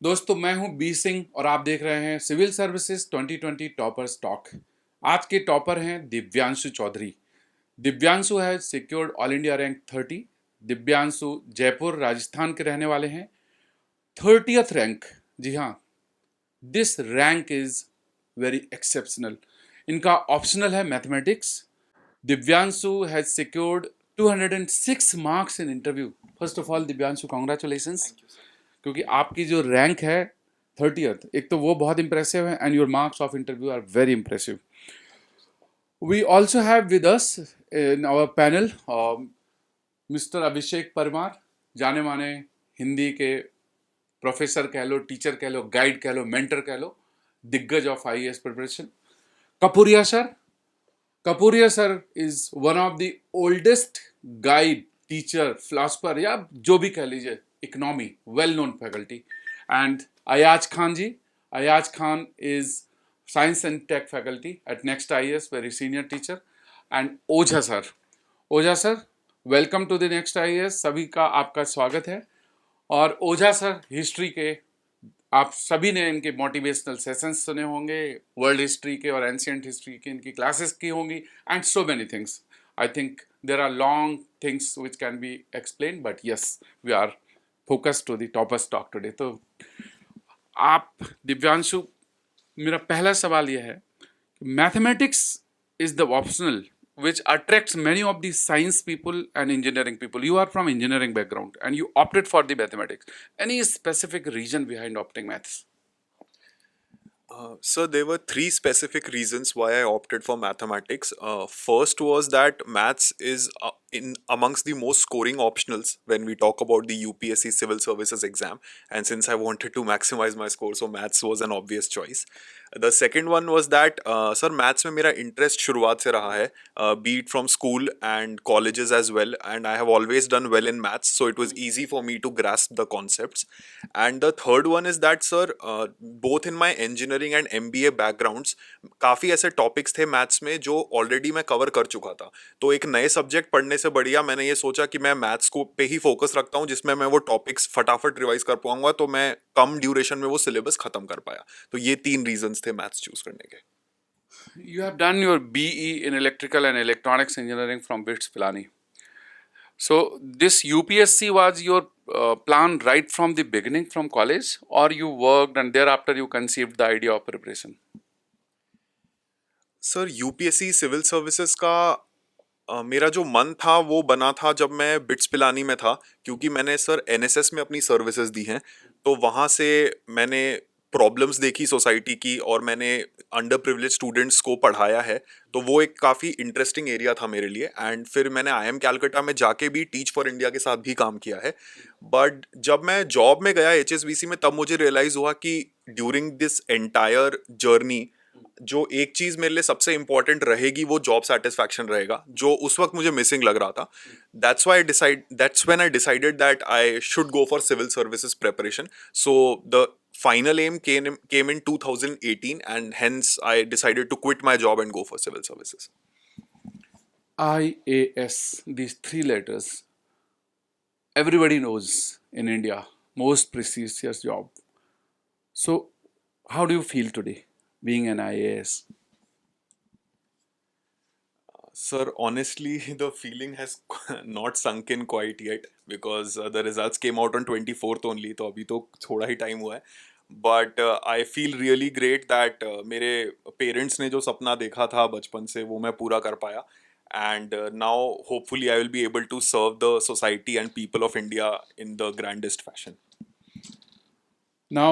दोस्तों मैं हूं बी सिंह और आप देख रहे हैं सिविल सर्विसेज 2020 टॉपर्स टॉक। आज के टॉपर हैं दिव्यांशु चौधरी। दिव्यांशु है secured all India rank 30। Divyanshu Jaipur Rajasthan के रहने वाले हैं। 30th रैंक, जी हाँ, this rank is very exceptional. इनका ऑप्शनल है mathematics. Divyanshu has secured 206 marks in interview. First of all Divyanshu, congratulations, क्योंकि आपकी जो रैंक है 30th, एक तो वो बहुत इंप्रेसिव है and your marks of interview are very impressive. We also have with us in our panel mister Abhishek Parmar, जाने माने हिंदी के प्रोफेसर कह लो, टीचर कह लो, गाइड कह लो, मेंटर कह लो, दिग्गज of IAS preparation. Kapuria sir, Kapuria sir is one of the oldest guide, teacher, philosopher या जो भी कह लीजिए, economy, well known faculty. And Ayaz Khan ji, Ayaz Khan is science and tech faculty at next IAS, very senior teacher. And Ojha sir, Ojha sir, welcome to the next IAS. सभी का आपका स्वागत है। और ओझा सर हिस्ट्री के, आप सभी ने इनके मोटिवेशनल सेशंस सुने होंगे, वर्ल्ड हिस्ट्री के और एंशियंट हिस्ट्री की इनकी क्लासेस की होंगी, and so many things. I think there are long things which can be explain, but yes, we are focus to the toppers talk today. तो आप दिव्यांशु, मेरा पहला सवाल यह है, mathematics is the optional which attracts many of the science people and engineering people. You are from engineering background and you opted for the mathematics. Any specific reason behind opting maths? So there were three specific reasons why I opted for mathematics. First was that maths is in amongst the most scoring optionals when we talk about the UPSC civil services exam, and since I wanted to maximize my score, so maths was an obvious choice. The second one was that sir maths में मेरा interest शुरुआत से रहा है, be it from school and colleges as well, and I have always done well in maths, so it was easy for me to grasp the concepts. And the third one is that sir, both in my engineering and MBA backgrounds, काफ़ी ऐसे topics थे maths में जो already मैं cover कर चुका था, तो एक नए सब्जेक्ट पढ़ने से बढ़िया मैंने ये सोचा कि मैं मैथ्स को पे ही फोकस रखता हूँ, जिसमें मैं वो टॉपिक्स फटाफट रिवाइज कर पाऊंगा, तो मैं कम ड्यूरेशन में वो सिलेबस खत्म कर पाया। तो ये तीन रीजंस थे मैथ्स चूज करने के। You have done your BE in electrical and electronics engineering from BITS Pilani. So this UPSC was your plan right from the beginning from college, or you worked and thereafter you conceived the idea of preparation? Sir UPSC civil services का मेरा जो मन था वो बना था जब मैं बिट्स पिलानी में था, क्योंकि मैंने सर एनएसएस में अपनी सर्विसेज दी हैं, तो वहाँ से मैंने प्रॉब्लम्स देखी सोसाइटी की और मैंने अंडर प्रिविलेज स्टूडेंट्स को पढ़ाया है, तो वो एक काफ़ी इंटरेस्टिंग एरिया था मेरे लिए। एंड फिर मैंने आईएम कैलकाटा में जाके भी टीच फॉर इंडिया के साथ भी काम किया है। बट जब मैं जॉब में गया एचएसबीसी में, तब मुझे रियलाइज़ हुआ कि ड्यूरिंग दिस एंटायर जर्नी जो एक चीज मेरे लिए सबसे इंपॉर्टेंट रहेगी वो जॉब सेटिस्फैक्शन रहेगा, जो उस वक्त मुझे मिसिंग लग रहा था। That's when I decided that I should go for civil services preparation. So the final aim came in 2018, and hence I decided to quit my job and go for civil services. IAS, these three letters, everybody knows in India, most prestigious job. So how do you feel today being an IAS? Sir, honestly, the feeling has not sunk in quite yet, because the results came out on 24th only, तो अभी तो थोड़ा ही time हुआ है। But I feel really great that मेरे parents ने जो सपना देखा था बचपन से वो मैं पूरा कर पाया, and now hopefully I will be able to serve the society and people of India in the grandest fashion. Now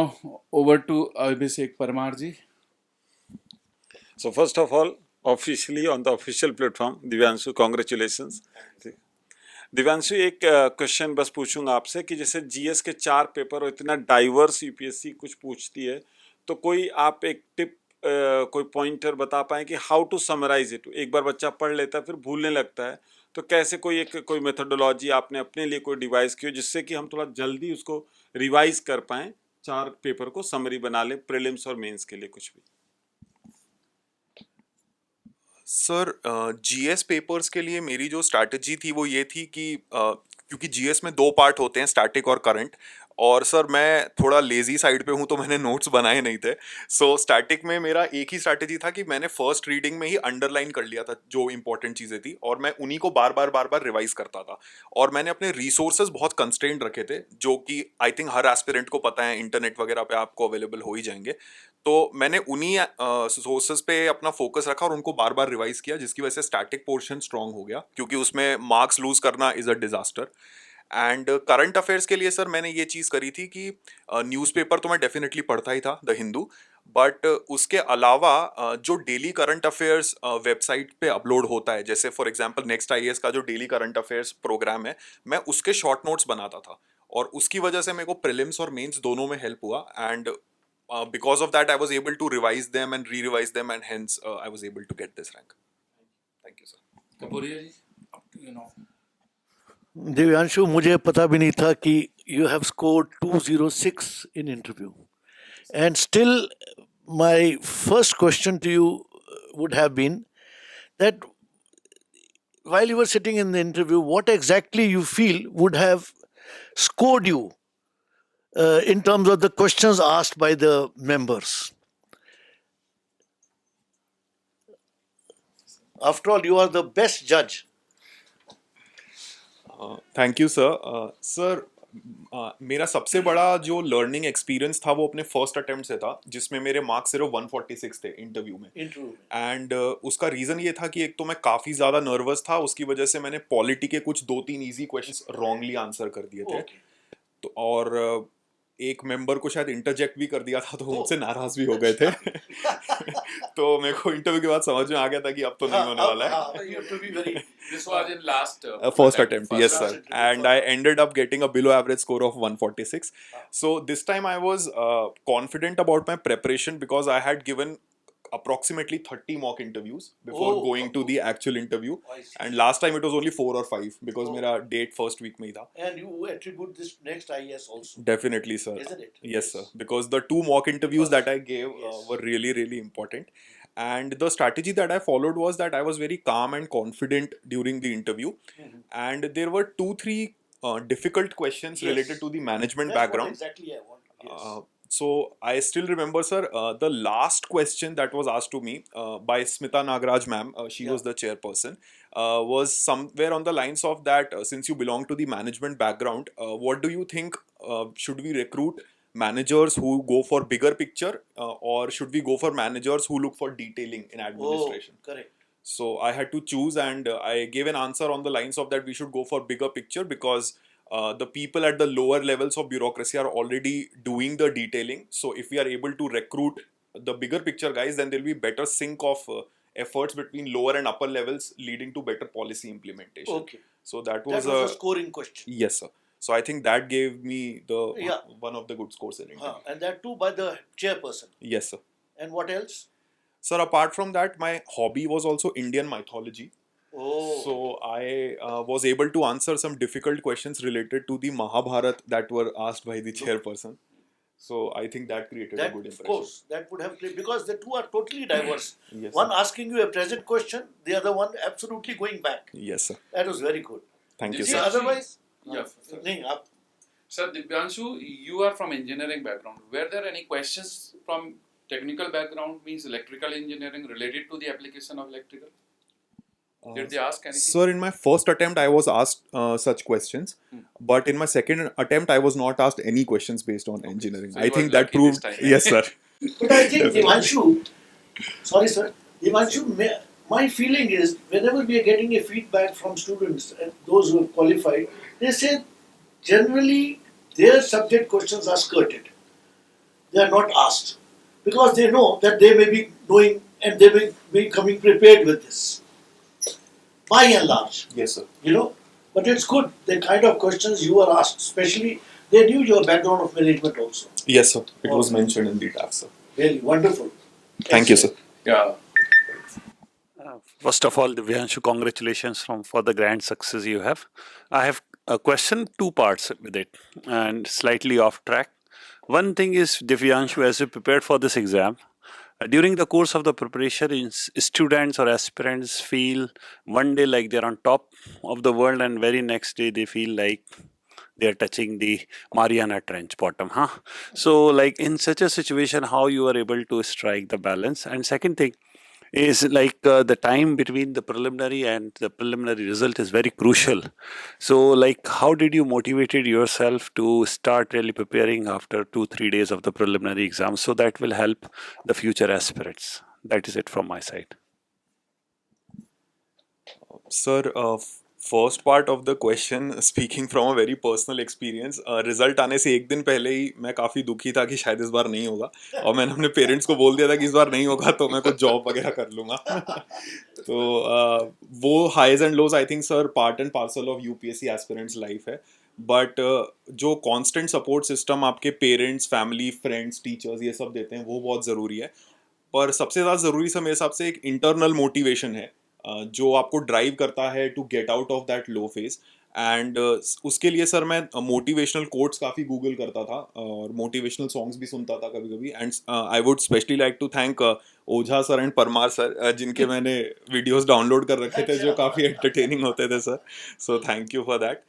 over to Abhishek Parmar ji. So first of all, officially on the official platform, Divyanshu congratulations. Divyanshu, एक question बस पूछूंगा आपसे कि जैसे GS के 4 paper और इतना diverse UPSC कुछ पूछती है, तो कोई आप एक टिप, कोई पॉइंटर बता पाएं कि हाउ टू समराइज इट। एक बार बच्चा पढ़ लेता है फिर भूलने लगता है, तो कैसे कोई मेथोडोलॉजी आपने अपने लिए कोई डिवाइस की हो जिससे कि हम थोड़ा जल्दी उसको रिवाइज कर पाएं, 4 पेपर को समरी बना लें प्रीलिम्स और मेंस के लिए कुछ भी। सर जीएस पेपर्स के लिए मेरी जो स्ट्रैटेजी थी वो ये थी कि क्योंकि जीएस में 2 पार्ट होते हैं, स्टैटिक और करंट, और सर मैं थोड़ा लेजी साइड पे हूँ तो मैंने नोट्स बनाए नहीं थे। सो स्टैटिक में मेरा एक ही स्ट्रैटेजी था कि मैंने फर्स्ट रीडिंग में ही अंडरलाइन कर लिया था जो इंपॉर्टेंट चीज़ें थी, और मैं उन्हीं को बार बार रिवाइज करता था। और मैंने अपने रिसोर्सेज बहुत कंस्ट्रेंट रखे थे, जो कि आई थिंक हर एस्पिरेंट को पता है, इंटरनेट वगैरह पे आपको अवेलेबल हो ही जाएंगे। तो मैंने उन्हीं सोर्सेज पे अपना फोकस रखा और उनको बार बार रिवाइज किया, जिसकी वजह से स्टैटिक पोर्शन स्ट्रांग हो गया, क्योंकि उसमें मार्क्स लूज करना is a disaster. And current affairs के लिए सर मैंने ये चीज़ करी थी कि न्यूज़पेपर तो मैं डेफिनेटली पढ़ता ही था, द हिंदू, बट उसके अलावा जो डेली करंट अफेयर्स वेबसाइट पे अपलोड होता है, जैसे फॉर एग्जांपल नेक्स्ट आईएएस का जो डेली करंट अफेयर्स प्रोग्राम है, मैं उसके शॉर्ट नोट्स बनाता था, और उसकी वजह से मेरे को प्रीलिम्स और मेंस दोनों में हेल्प हुआ। And because of that I was able to revise them and re-revise them, and hence I was able to get this rank. Thank you, sir. Kapuria ji, you know. Divyanshu, मुझे पता भी नहीं था कि you have scored 206 in interview. And still, my first question to you would have been that while you were sitting in the interview, what exactly you feel would have scored you in terms of the questions asked by the members? After all, you are the best judge. Thank you sir. Sir मेरा सबसे बड़ा जो learning experience था वो अपने first attempt से था, जिसमें मेरे मार्क्स सिर्फ 146 थे इंटरव्यू में। एंड उसका रीज़न ये था कि एक तो मैं काफ़ी ज़्यादा नर्वस था, उसकी वजह से मैंने पॉलिटी के कुछ 2-3 इजी क्वेश्चंस रॉन्गली आंसर कर दिए थे। तो और एक मेंबर को शायद इंटरजेक्ट भी कर दिया था, तो मुझसे नाराज भी हो गए थे। तो मेरे को इंटरव्यू के बाद समझ में आ गया था कि अब तो नहीं होने वाला है। This was in last First attempt, yes sir. And I ended up getting a below average score of 146. So this time I was confident about my preparation, because I had given approximately 30 mock interviews before going to the actual interview. And last time it was only 4 or 5, because मेरा date first week में ही था. And you attribute this next IAS also. Definitely, sir. Isn't it? Yes, sir. Because the 2 mock interviews that I gave were really, really important. And the strategy that I followed was that I was very calm and confident during the interview. And there were 2-3 difficult questions related to the management That's background. what exactly I want. Yes. So I still remember, sir, the last question that was asked to me by Smita Nagaraj ma'am, she was the chairperson, was somewhere on the lines of that, since you belong to the management background, what do you think, should we recruit managers who go for bigger picture, or should we go for managers who look for detailing in administration? Correct. So I had to choose, and I gave an answer on the lines of that we should go for bigger picture, because the people at the lower levels of bureaucracy are already doing the detailing. So if we are able to recruit the bigger picture guys, then there'll be better sync of efforts between lower and upper levels, leading to better policy implementation. Okay. So that That was was a scoring question. yes sir. So I think that gave me the Yeah. one of the good scores in interview. And that too by the chairperson. Yes sir. And what else? Sir, apart from that, my hobby was also Indian mythology. So I was able to answer some difficult questions related to the Mahabharat that were asked by the chairperson. So I think that created a That, good of impression. course, that would have because the two are totally diverse. Yes, One sir. asking you a present question, the other one absolutely going back. Yes, sir. That was very good. Thank you, See, sir. otherwise, Yeah, sir. nahin, Sir Divyanshu, you are from engineering background. Were there any questions from technical background, means electrical engineering, related to the application of electrical? Did they ask anything? Sir, in my first attempt, I was asked such questions, but in my second attempt, I was not asked any questions based on engineering. So I you think were that lucky this proved. time. Yes, sir. But I think Devanshu, sorry sir, Devanshu, my feeling is whenever we are getting a feedback from students and those who have qualified, they say generally their subject questions are skirted. They are not asked because they know that they may be knowing and they may be coming prepared with this. By and large, Yes, sir. you know, but it's good the kind of questions you are asked, especially they knew your background of management also. Yes, sir. It was Okay. mentioned in the TAF, sir. Really wonderful. Thank you, sir. Yeah. First of all, Divyanshu, congratulations for the grand success you have. I have a question, 2 parts with it, and slightly off track. One thing is, Divyanshu, as you prepared for this exam, during the course of the preparation, students or aspirants feel one day like they're on top of the world, and very next day they feel like they are touching the Mariana Trench bottom, huh? So, like in such a situation, how you are able to strike the balance? And second thing is like the time between the preliminary and the preliminary result is very crucial. So, like, how did you motivated yourself to start really preparing after 2-3 days of the preliminary exam? So that will help the future aspirants. That is it from my side. Sir, first part of the question, speaking from a very personal experience, result आने से एक दिन पहले ही मैं काफ़ी दुखी था कि शायद इस बार नहीं होगा, और मैंने अपने पेरेंट्स को बोल दिया था कि इस बार नहीं होगा तो मैं कुछ जॉब वगैरह कर लूँगा. तो वो highs and lows I think sir part and parcel of UPSC aspirants life है. बट जो कांस्टेंट सपोर्ट सिस्टम आपके पेरेंट्स, फैमिली, फ्रेंड्स, टीचर्स ये सब देते हैं वो बहुत ज़रूरी है. पर सबसे ज़्यादा ज़रूरी सर मेरे हिसाब से एक इंटरनल मोटिवेशन है जो आपको ड्राइव करता है to get out of that low phase. And उसके लिए सर मैं मोटिवेशनल कोट्स काफ़ी गूगल करता था और मोटिवेशनल सॉन्ग्स भी सुनता था कभी कभी. And I would specially like to thank Ojha sir and Parmar sir, जिनके मैंने वीडियोस डाउनलोड कर रखे थे जो काफ़ी एंटरटेनिंग होते थे sir. So thank you for that.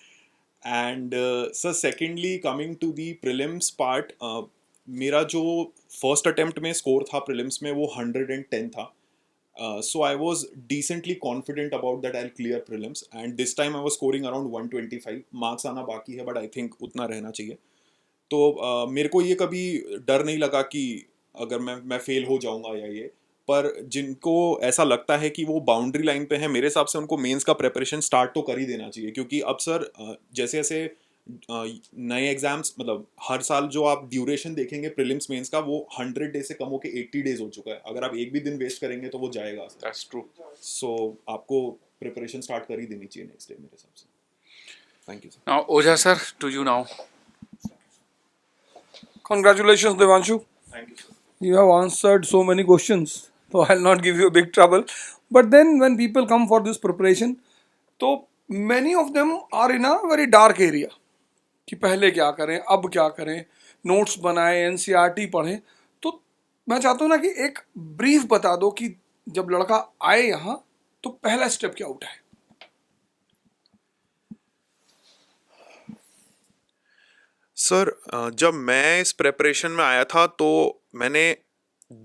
And sir secondly coming to the prelims part, मेरा जो फर्स्ट अटेम्प्ट में स्कोर था प्रिलिम्स में वो 110 था. So I was decently confident about that I'll clear prelims, and this time I was scoring around 125. Marks आना बाकी है but I think उतना रहना चाहिए. तो मेरे को ये कभी डर नहीं लगा कि अगर मैं फेल हो जाऊंगा या ये. पर जिनको ऐसा लगता है कि वो बाउंड्री लाइन पे है, मेरे हिसाब से उनको मेंस का प्रिपरेशन स्टार्ट तो कर ही देना चाहिए, क्योंकि अब सर जैसे जैसे नए एग्जाम्स, मतलब हर साल जो आप ड्यूरेशन देखेंगे प्रीलिम्स मेंस का वो 100 डेज से कम होके 80 डेज हो चुका है. अगर आप एक भी दिन वेस्ट करेंगे तो वो जाएगा. That's true. सो आपको प्रिपरेशन स्टार्ट कर ही देनी चाहिए नेक्स्ट डे मेरे हिसाब से. Thank you sir. Now Ojha sir, to you now. Congratulations, Devanshu. Thank you sir. You have answered so many questions, so I'll not give you a big trouble. But then, when people come for this preparation, so many of them are in a very dark area. कि पहले क्या करें, अब क्या करें, notes बनाएं, NCERT पढ़ें. तो मैं चाहता हूँ ना कि एक ब्रीफ बता दो कि जब लड़का आए यहाँ तो पहला स्टेप क्या उठाए. सर जब मैं इस प्रेपरेशन में आया था तो मैंने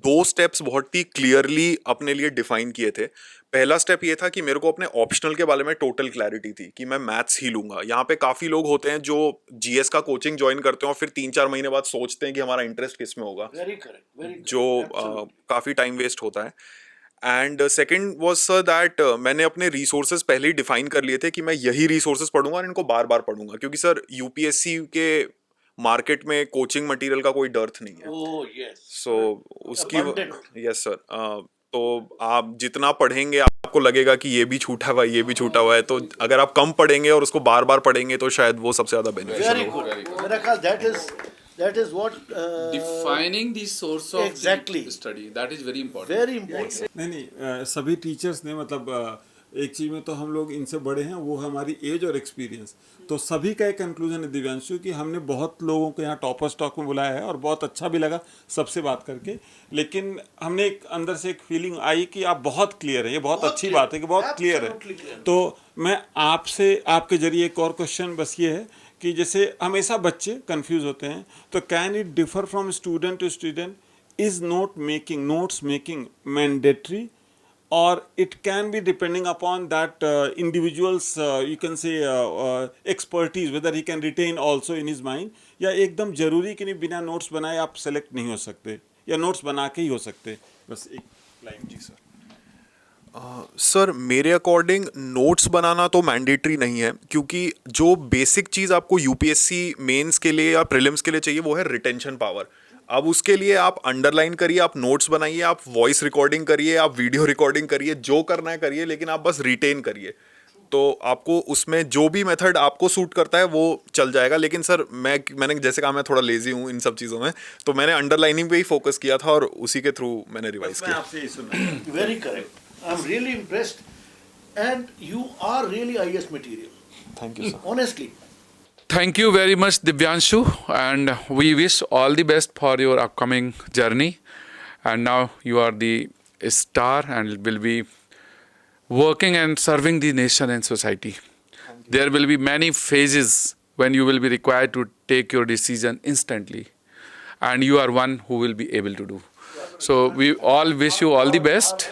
2 स्टेप्स बहुत ही क्लियरली अपने लिए डिफाइन किए थे. पहला स्टेप ये था कि मेरे को अपने ऑप्शनल के बारे में टोटल क्लैरिटी थी कि मैं मैथ्स ही लूंगा. यहाँ पे काफ़ी लोग होते हैं जो जीएस का कोचिंग ज्वाइन करते हैं और फिर 3-4 महीने बाद सोचते हैं कि हमारा इंटरेस्ट किस में होगा, जो काफ़ी टाइम वेस्ट होता है. And second was sir that मैंने अपने रिसोर्सेज पहले ही डिफाइन कर लिए थे कि मैं यही रिसोर्सेज पढ़ूंगा और इनको बार बार पढ़ूंगा, क्योंकि सर यूपीएससी के मार्केट में कोचिंग मटेरियल का कोई डर्थ नहीं है. सो उसकी यस सर. तो आप जितना पढ़ेंगे आपको लगेगा कि ये भी छूटा हुआ है, ये भी छूटा हुआ है. तो अगर आप कम पढ़ेंगे और उसको बार बार पढ़ेंगे तो शायद वो सबसे ज्यादा बेनिफिशियल होगा. That is what Defining the source of exactly the study, that is very important. very important. नहीं, सभी टीचर्स ने मतलब एक चीज़ में तो हम लोग इनसे बड़े हैं, वो हमारी एज और एक्सपीरियंस. तो सभी का एक कंक्लूजन है दिव्यांशु कि हमने बहुत लोगों को यहाँ टॉपर स्टॉक में बुलाया है और बहुत अच्छा भी लगा सबसे बात करके. लेकिन हमने एक अंदर से एक फीलिंग आई कि आप बहुत क्लियर है. ये बहुत अच्छी बात है कि बहुत क्लियर है. तो मैं आपसे आपके जरिए एक और क्वेश्चन बस ये है कि जैसे हमेशा बच्चे कंफ्यूज होते हैं, तो can it differ from student to student? Is notes making mandatory, or it can be depending upon that individual's you can say expertise, whether he can retain also in his mind, या एकदम जरूरी कि नहीं बिना notes बनाए आप select नहीं हो सकते, या नोट्स बना के ही हो सकते? बस एक लाइन. जी सर. सर मेरे अकॉर्डिंग नोट्स बनाना तो मैंडेटरी नहीं है, क्योंकि जो बेसिक चीज़ आपको यूपीएससी मेंस के लिए या प्रीलिम्स के लिए चाहिए वो है रिटेंशन पावर. अब उसके लिए आप अंडरलाइन करिए, आप नोट्स बनाइए, आप वॉइस रिकॉर्डिंग करिए, आप वीडियो रिकॉर्डिंग करिए, जो करना है करिए, लेकिन आप बस रिटेन करिए. तो आपको उसमें जो भी मेथड आपको सूट करता है वो चल जाएगा. लेकिन सर मैंने जैसे कहा मैं थोड़ा लेजी हूँ इन सब चीज़ों में, तो मैंने अंडरलाइनिंग पे ही फोकस किया था और उसी के थ्रू मैंने रिवाइज किया. आपसे ही सुनना. Very correct. I'm really impressed, and you are really IS material. Thank you sir. Honestly. Thank you very much, Divyanshu, and we wish all the best for your upcoming journey. And now you are the star and will be working and serving the nation and society. There will be many phases when you will be required to take your decision instantly. And you are one who will be able to do. So we all wish you all the best.